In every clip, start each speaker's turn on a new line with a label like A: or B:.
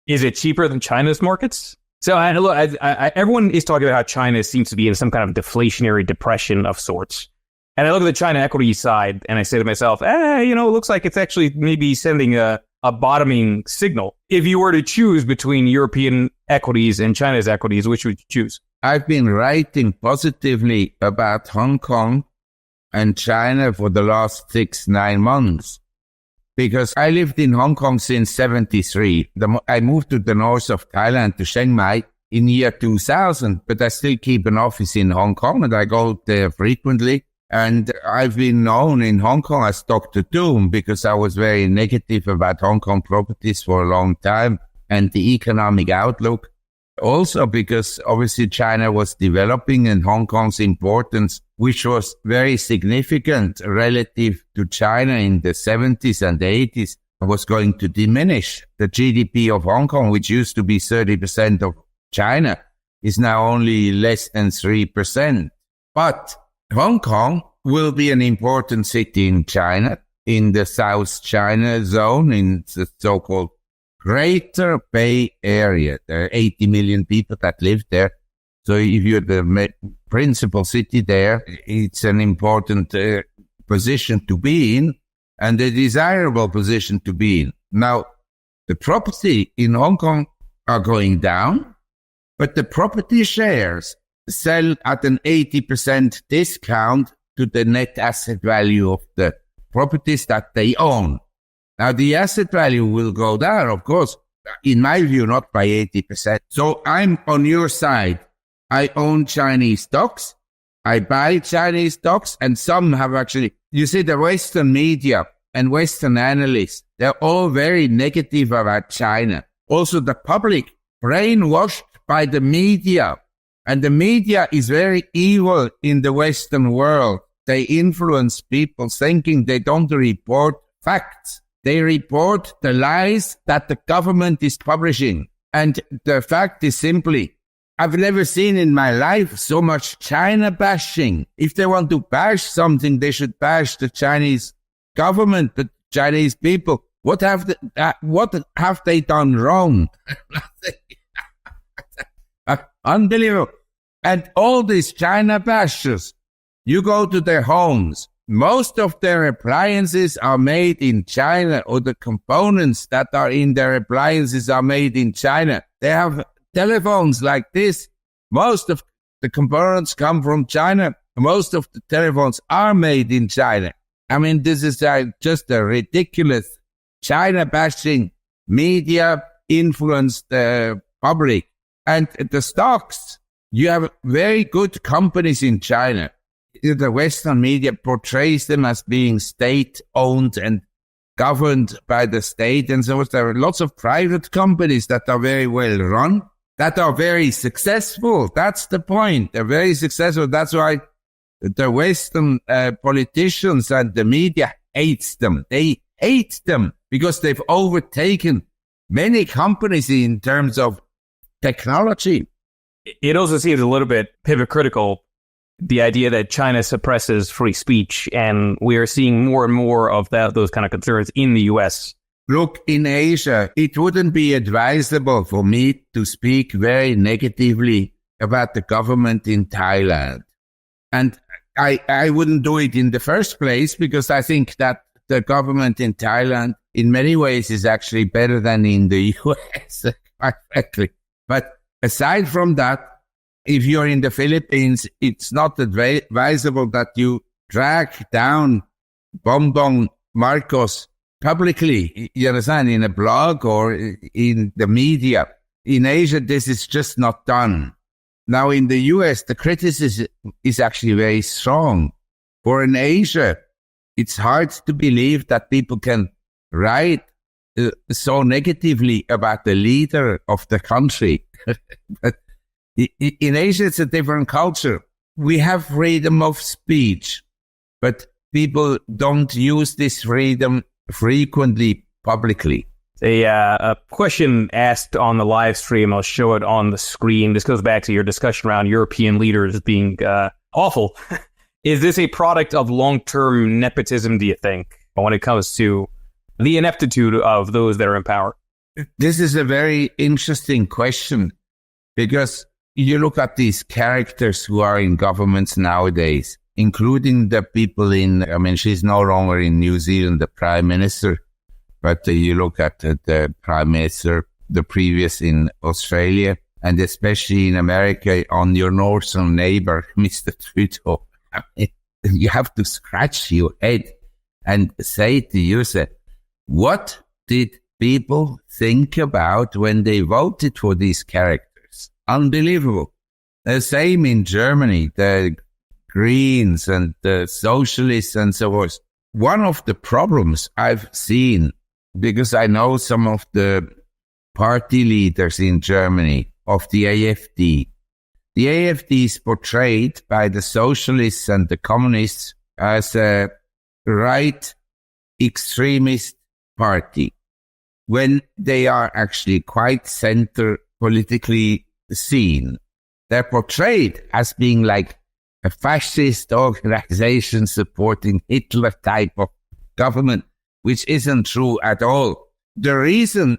A: Is it cheaper than China's markets? So everyone is talking about how China seems to be in some kind of deflationary depression of sorts. And I look at the China equity side and I say to myself, it looks like it's actually maybe sending a bottoming signal. If you were to choose between European equities and China's equities, which would you choose?
B: I've been writing positively about Hong Kong and China for the last 6-9 months. Because I lived in Hong Kong since 1973. I moved to the north of Thailand, to Chiang Mai, in year 2000, but I still keep an office in Hong Kong and I go there frequently. And I've been known in Hong Kong as Dr. Doom because I was very negative about Hong Kong properties for a long time and the economic outlook. Also because obviously China was developing and Hong Kong's importance, which was very significant relative to China in the 70s and 80s, was going to diminish. The GDP of Hong Kong, which used to be 30% of China, is now only less than 3%. But Hong Kong will be an important city in China, in the South China zone, in the so-called Greater Bay Area. There are 80 million people that live there. So if you're the principal city there, it's an important position to be in and a desirable position to be in. Now, the property in Hong Kong are going down, but the property shares sell at an 80% discount to the net asset value of the properties that they own. Now, the asset value will go down, of course, in my view, not by 80%. So I'm on your side. I own Chinese stocks. I buy Chinese stocks, and some have actually, you see, the Western media and Western analysts, they're all very negative about China. Also, the public, brainwashed by the media. And the media is very evil in the Western world. They influence people thinking they don't report facts. They report the lies that the government is publishing. And the fact is simply, I've never seen in my life so much China bashing. If they want to bash something, they should bash the Chinese government, the Chinese people. What have they done wrong? Unbelievable. And all these China bashers, you go to their homes. Most of their appliances are made in China, or the components that are in their appliances are made in China. They have telephones like this. Most of the components come from China. Most of the telephones are made in China. I mean, this is just a ridiculous China bashing media influenced public. And the stocks, you have very good companies in China. The Western media portrays them as being state-owned and governed by the state. And so there are lots of private companies that are very well run, that are very successful. That's the point. They're very successful. That's why the Western politicians and the media hates them. They hate them because they've overtaken many companies in terms of technology.
A: It also seems a little bit hypocritical, the idea that China suppresses free speech, and we are seeing more and more of those kind of concerns in the U.S.
B: Look, in Asia, it wouldn't be advisable for me to speak very negatively about the government in Thailand. And I wouldn't do it in the first place because I think that the government in Thailand in many ways is actually better than in the U.S., quite frankly. But aside from that, if you're in the Philippines, it's not advisable that you drag down Bongbong Marcos publicly, you understand, in a blog or in the media. In Asia, this is just not done. Now, in the US, the criticism is actually very strong. For in Asia, it's hard to believe that people can write so negatively about the leader of the country. But in Asia, it's a different culture. We have freedom of speech, but people don't use this freedom frequently publicly.
A: A question asked on the live stream, I'll show it on the screen. This goes back to your discussion around European leaders being awful. Is this a product of long-term nepotism, do you think, when it comes to the ineptitude of those that are in power?
B: this is a very interesting question, because you look at these characters who are in governments nowadays, including the people she's no longer in New Zealand, the Prime Minister, but you look at the Prime Minister, the previous in Australia, and especially in America, on your northern neighbor, Mr. Trudeau. You have to scratch your head and say to yourself, what did people think about when they voted for these characters? Unbelievable. The same in Germany, the Greens and the Socialists and so forth. One of the problems I've seen, because I know some of the party leaders in Germany of the AfD. The AfD is portrayed by the socialists and the communists as a right extremist party, when they are actually quite center politically seen. They're portrayed as being like a fascist organization supporting Hitler type of government, which isn't true at all. The reason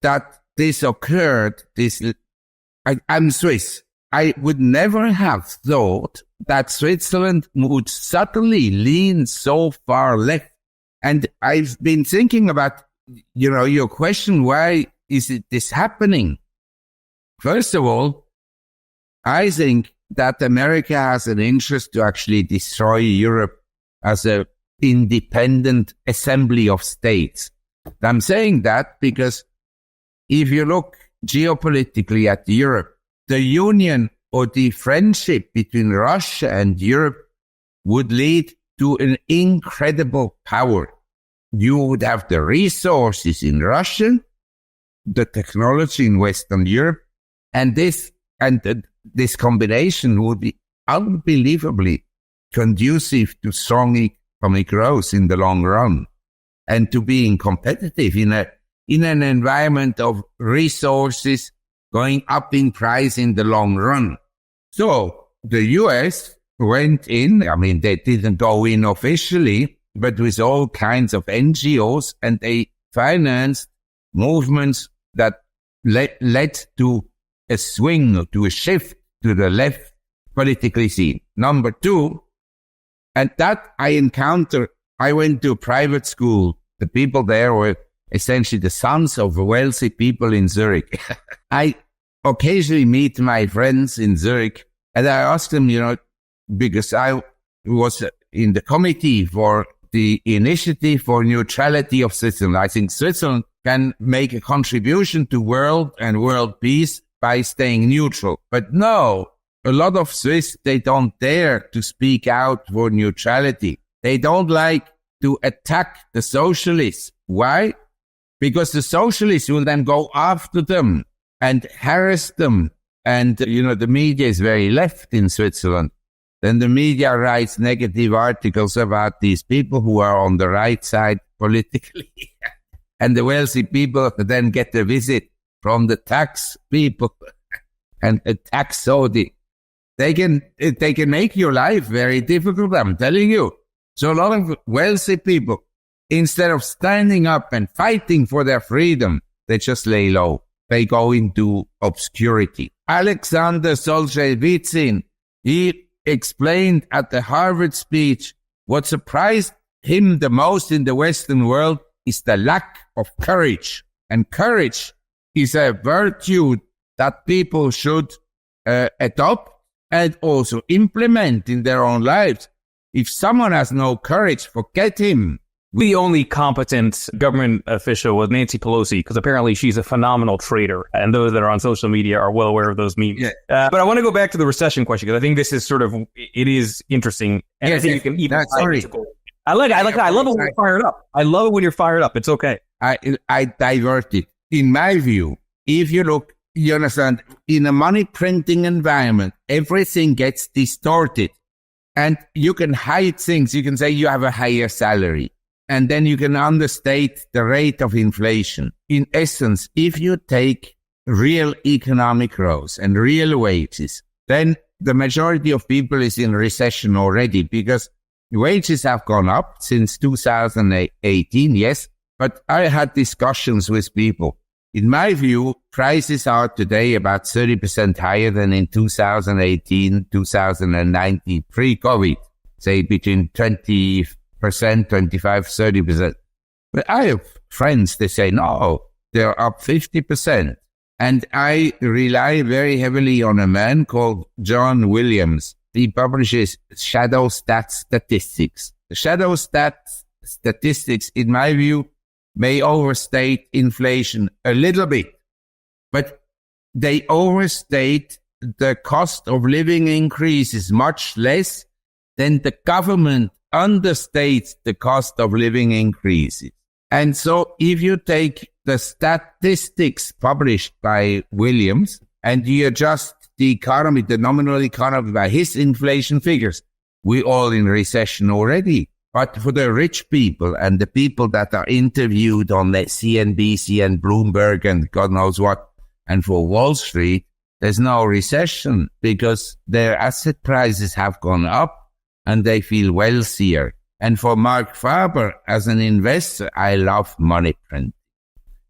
B: that this occurred, I'm Swiss. I would never have thought that Switzerland would suddenly lean so far left. And I've been thinking about, your question, why is this happening? First of all, I think that America has an interest to actually destroy Europe as an independent assembly of states. I'm saying that because if you look geopolitically at Europe, the union or the friendship between Russia and Europe would lead to an incredible power. You would have the resources in Russia, the technology in Western Europe, and this combination would be unbelievably conducive to strong economic growth in the long run, and to being competitive in an environment of resources going up in price in the long run. So the US went in, they didn't go in officially, but with all kinds of NGOs, and they financed movements that led to a swing, to a shift to the left politically seen. Number two, and that I went to a private school. The people there were essentially the sons of wealthy people in Zurich. I occasionally meet my friends in Zurich, and I ask them, because I was in the committee for the Initiative for Neutrality of Switzerland. I think Switzerland can make a contribution to world peace by staying neutral. But no, a lot of Swiss, they don't dare to speak out for neutrality. They don't like to attack the socialists. Why? Because the socialists will then go after them and harass them. And, the media is very left in Switzerland. Then the media writes negative articles about these people who are on the right side politically. And the wealthy people then get a visit from the tax people and a tax Saudi. They can make your life very difficult, I'm telling you. So a lot of wealthy people, instead of standing up and fighting for their freedom, they just lay low. They go into obscurity. Alexander Solzhenitsyn, he explained at the Harvard speech, what surprised him the most in the Western world is the lack of courage. And courage is a virtue that people should adopt and also implement in their own lives. If someone has no courage, forget him.
A: The only competent government official was Nancy Pelosi, because apparently she's a phenomenal trader, and those that are on social media are well aware of those memes. Yeah. But I want to go back to the recession question, because I think this is it is interesting, and I think you can even. I love it when you're fired up. I love it when you're fired up. It's okay.
B: I divert it. In my view, if you look, you understand, in a money printing environment, everything gets distorted, and you can hide things. You can say you have a higher salary. And then you can understate the rate of inflation. In essence, if you take real economic growth and real wages, then the majority of people is in recession already, because wages have gone up since 2018, yes. But I had discussions with people. In my view, prices are today about 30% higher than in 2018, 2019, pre-COVID, say between 20%, 25, 30%. But I have friends, they say, no, they're up 50%. And I rely very heavily on a man called John Williams. He publishes shadow statistics. The shadow statistics, in my view, may overstate inflation a little bit, but they overstate the cost of living increases much less than the government understates the cost of living increases. And so if you take the statistics published by Williams and you adjust the economy, the nominal economy, by his inflation figures, we're all in recession already. But for the rich people and the people that are interviewed on the CNBC and Bloomberg and God knows what, and for Wall Street, there's no recession because their asset prices have gone up and they feel wealthier. And for Marc Faber, as an investor, I love money printing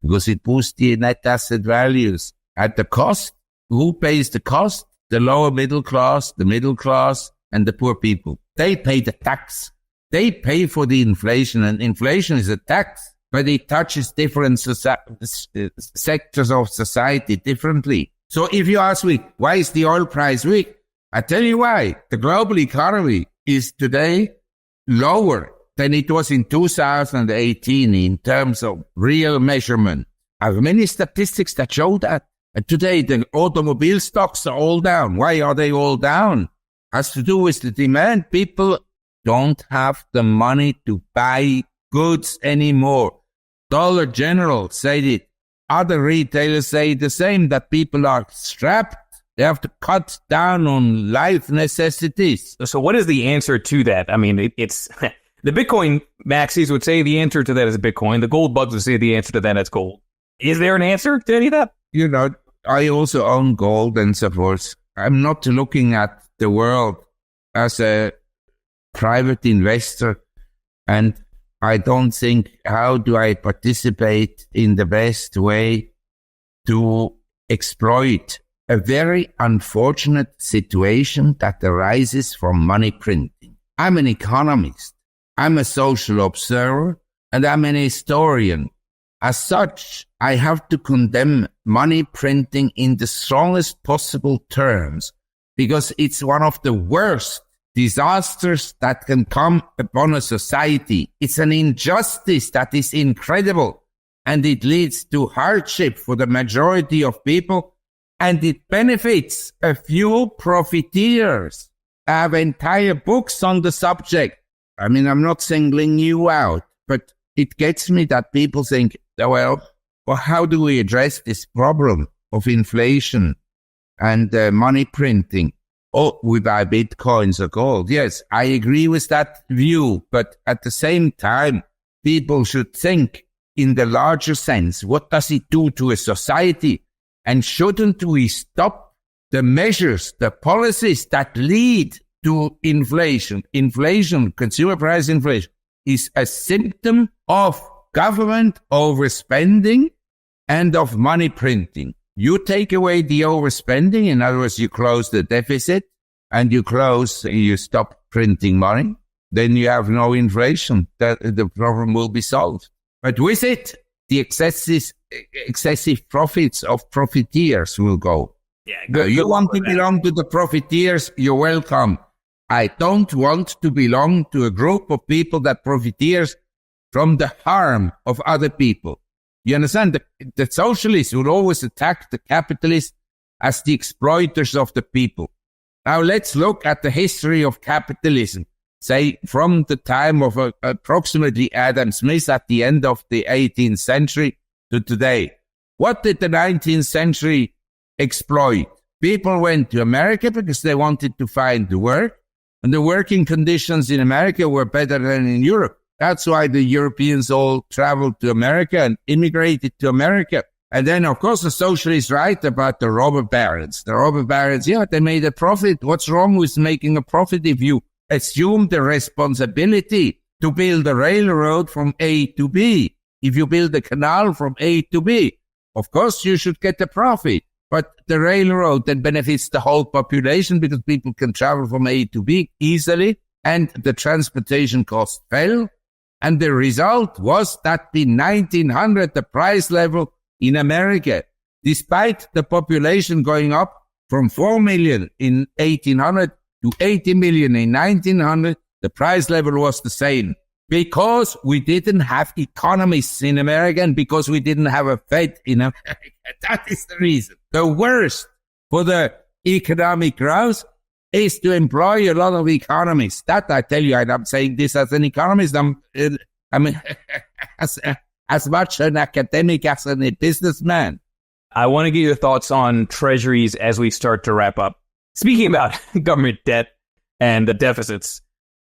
B: because it boosts the net asset values. At the cost, who pays the cost? The lower middle class, and the poor people. They pay the tax. They pay for the inflation, and inflation is a tax, but it touches different sectors of society differently. So if you ask me, why is the oil price weak? I tell you why. The global economy is today lower than it was in 2018 in terms of real measurement. I have many statistics that show that. And today the automobile stocks are all down. Why are they all down? Has to do with the demand. People don't have the money to buy goods anymore. Dollar General said it. Other retailers say the same, that people are strapped. They have to cut down on life necessities.
A: So what is the answer to that? I mean, it's the Bitcoin maxis would say the answer to that is Bitcoin. The gold bugs would say the answer to that is gold. Is there an answer to any of that?
B: You know, I also own gold and so forth. I'm not looking at the world as a private investor, and I don't think, how do I participate in the best way to exploit a very unfortunate situation that arises from money printing. I'm an economist, I'm a social observer, and I'm an historian. As such, I have to condemn money printing in the strongest possible terms because it's one of the worst disasters that can come upon a society. It's an injustice that is incredible, and it leads to hardship for the majority of people, and it benefits a few profiteers. I have entire books on the subject. I mean, I'm not singling you out, but it gets me that people think, well, how do we address this problem of inflation and money printing? Oh, we buy bitcoins or gold. Yes, I agree with that view. But at the same time, people should think in the larger sense, what does it do to a society? And shouldn't we stop the measures, the policies that lead to inflation? Inflation, consumer price inflation, is a symptom of government overspending and of money printing. You take away the overspending, in other words, you close the deficit and you stop printing money, then you have no inflation. The problem will be solved. But with it, the excessive profits of profiteers will go.
A: Yeah,
B: you want to belong to the profiteers, you're welcome. I don't want to belong to a group of people that profiteers from the harm of other people. You understand? The socialists will always attack the capitalists as the exploiters of the people. Now let's look at the history of capitalism, say from the time of approximately Adam Smith at the end of the 18th century to today. What did the 19th century exploit? People went to America because they wanted to find work, and the working conditions in America were better than in Europe. That's why the Europeans all traveled to America and immigrated to America. And then, of course, the socialists write about the robber barons. The robber barons, yeah, they made a profit. What's wrong with making a profit if you assume the responsibility to build a railroad from A to B? If you build a canal from A to B, Of course, you should get a profit. But the railroad that benefits the whole population because people can travel from A to B easily, and the transportation cost fell. And the result was that in 1900, the price level in America, despite the population going up from 4 million in 1800 to 80 million in 1900, the price level was the same. Because we didn't have economists in America and because we didn't have a Fed in America. That is the reason. The worst for the economic growth is to employ a lot of economists. That I tell you, I'm saying this as an economist. I'm as much an academic as a businessman.
A: I want to get your thoughts on treasuries as we start to wrap up. Speaking about government debt and the deficits,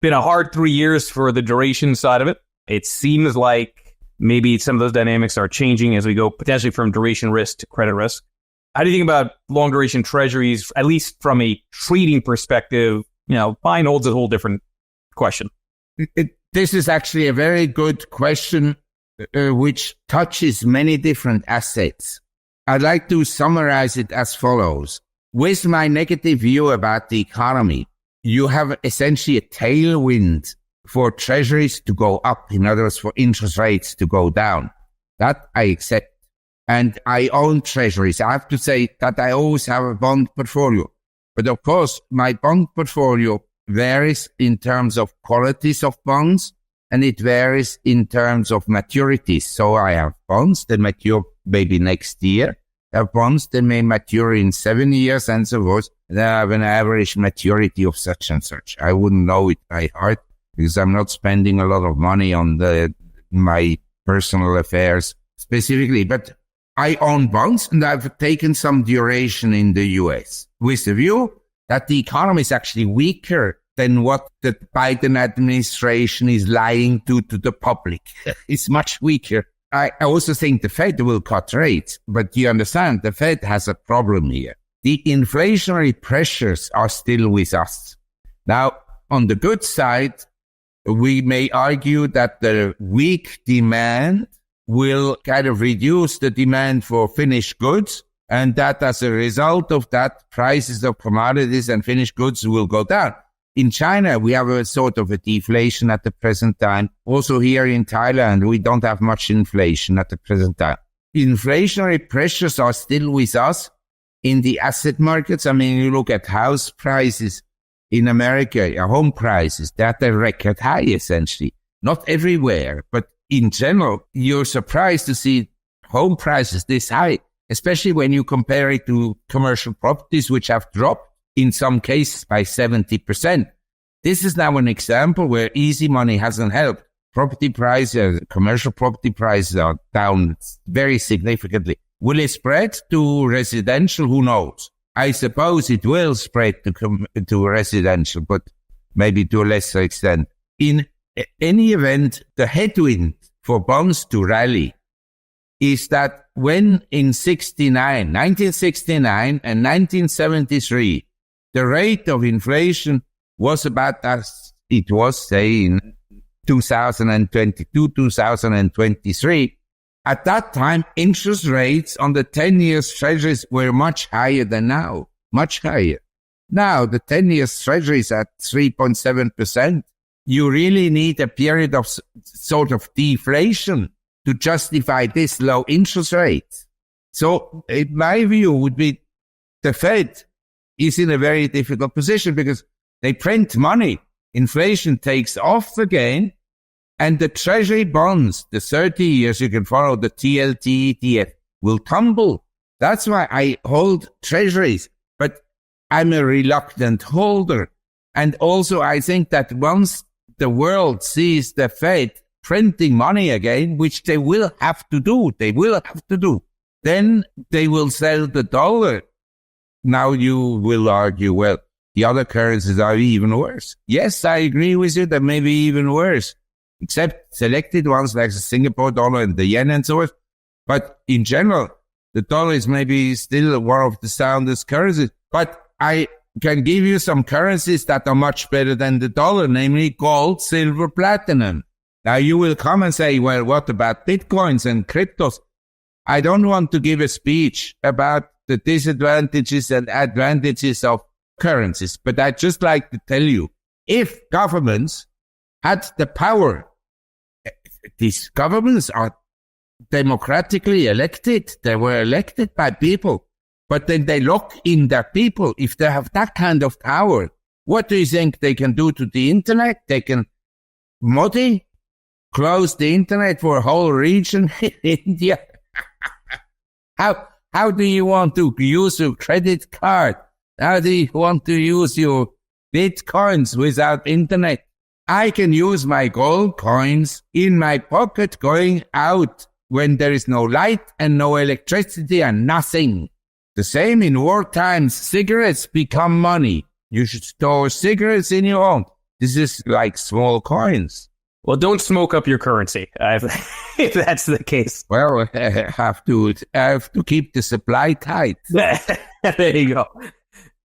A: been a hard 3 years for the duration side of it. It seems like maybe some of those dynamics are changing as we go potentially from duration risk to credit risk. How do you think about long duration treasuries, at least from a trading perspective? You know, buy and hold's a whole different question.
B: This is actually a very good question, which touches many different assets. I'd like to summarize it as follows. With my negative view about the economy, you have essentially a tailwind for treasuries to go up. In other words, for interest rates to go down. That I accept. And I own treasuries. I have to say that I always have a bond portfolio. But of course, my bond portfolio varies in terms of qualities of bonds, and it varies in terms of maturities. So I have bonds that mature maybe next year. I have bonds that may mature in 7 years and so forth. They have an average maturity of such and such. I wouldn't know it by heart because I'm not spending a lot of money on my personal affairs specifically. But I own bonds and I've taken some duration in the US with the view that the economy is actually weaker than what the Biden administration is lying to the public. It's much weaker. I also think the Fed will cut rates, but you understand the Fed has a problem here. The inflationary pressures are still with us. Now, on the good side, we may argue that the weak demand will kind of reduce the demand for finished goods, and that as a result of that, prices of commodities and finished goods will go down. In China, we have a sort of a deflation at the present time. Also here in Thailand, we don't have much inflation at the present time. Inflationary pressures are still with us in the asset markets. I mean, you look at house prices in America, home prices, they're at a record high, essentially. Not everywhere, but in general, you're surprised to see home prices this high, especially when you compare it to commercial properties, which have dropped in some cases by 70%. This is now an example where easy money hasn't helped. Property prices, commercial property prices are down very significantly. Will it spread to residential? Who knows? I suppose it will spread to residential, but maybe to a lesser extent. In any event, the headwind for bonds to rally is that when in 1969 and 1973, the rate of inflation was about as it was, say, in 2022, 2023. At that time, interest rates on the 10 years treasuries were much higher than now, much higher. Now, the 10 years treasury is at 3.7%. You really need a period of sort of deflation to justify this low interest rate. So, in my view, would be the Fed is in a very difficult position because they print money. Inflation takes off again. And the treasury bonds, the 30 years, you can follow the TLT ETF, will tumble. That's why I hold treasuries. But I'm a reluctant holder. And also, I think that once the world sees the Fed printing money again, which they will have to do, then they will sell the dollar. Now you will argue, well, the other currencies are even worse. Yes, I agree with you, that may be even worse, except selected ones like the Singapore dollar and the yen and so forth. But in general, the dollar is maybe still one of the soundest currencies. But I can give you some currencies that are much better than the dollar, namely gold, silver, platinum. Now you will come and say, well, what about bitcoins and cryptos? I don't want to give a speech about the disadvantages and advantages of currencies, but I'd just like to tell you, if governments had the power, these governments are democratically elected. They were elected by people, but then they lock in their people. If they have that kind of power, what do you think they can do to the internet? They can close the internet for a whole region in India. How do you want to use your credit card? How do you want to use your bitcoins without internet? I can use my gold coins in my pocket going out when there is no light and no electricity and nothing. The same in war times, cigarettes become money. You should store cigarettes in your home. This is like small coins.
A: Well, don't smoke up your currency if that's the case.
B: Well, I have to keep the supply tight.
A: There you go.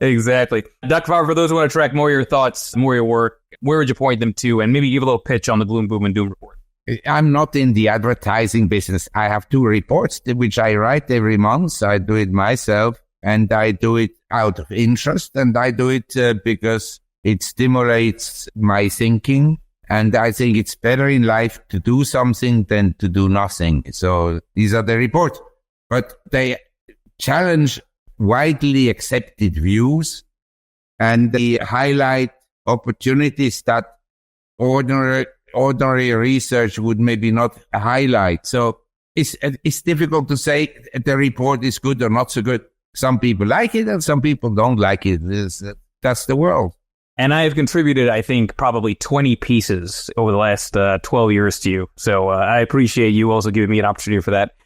A: Exactly. Dr. Faber, for those who want to track more of your thoughts, more of your work, where would you point them to? And maybe give a little pitch on the Gloom, Boom, and Doom report.
B: I'm not in the advertising business. I have 2 reports, which I write every month. I do it myself, and I do it out of interest, and I do it because it stimulates my thinking. And I think it's better in life to do something than to do nothing. So these are the reports. But they challenge widely accepted views, and they highlight opportunities that ordinary research would maybe not highlight. So it's difficult to say the report is good or not so good. Some people like it and some people don't like it. That's the world.
A: And I have contributed, I think, probably 20 pieces over the last 12 years to you. So I appreciate you also giving me an opportunity for that.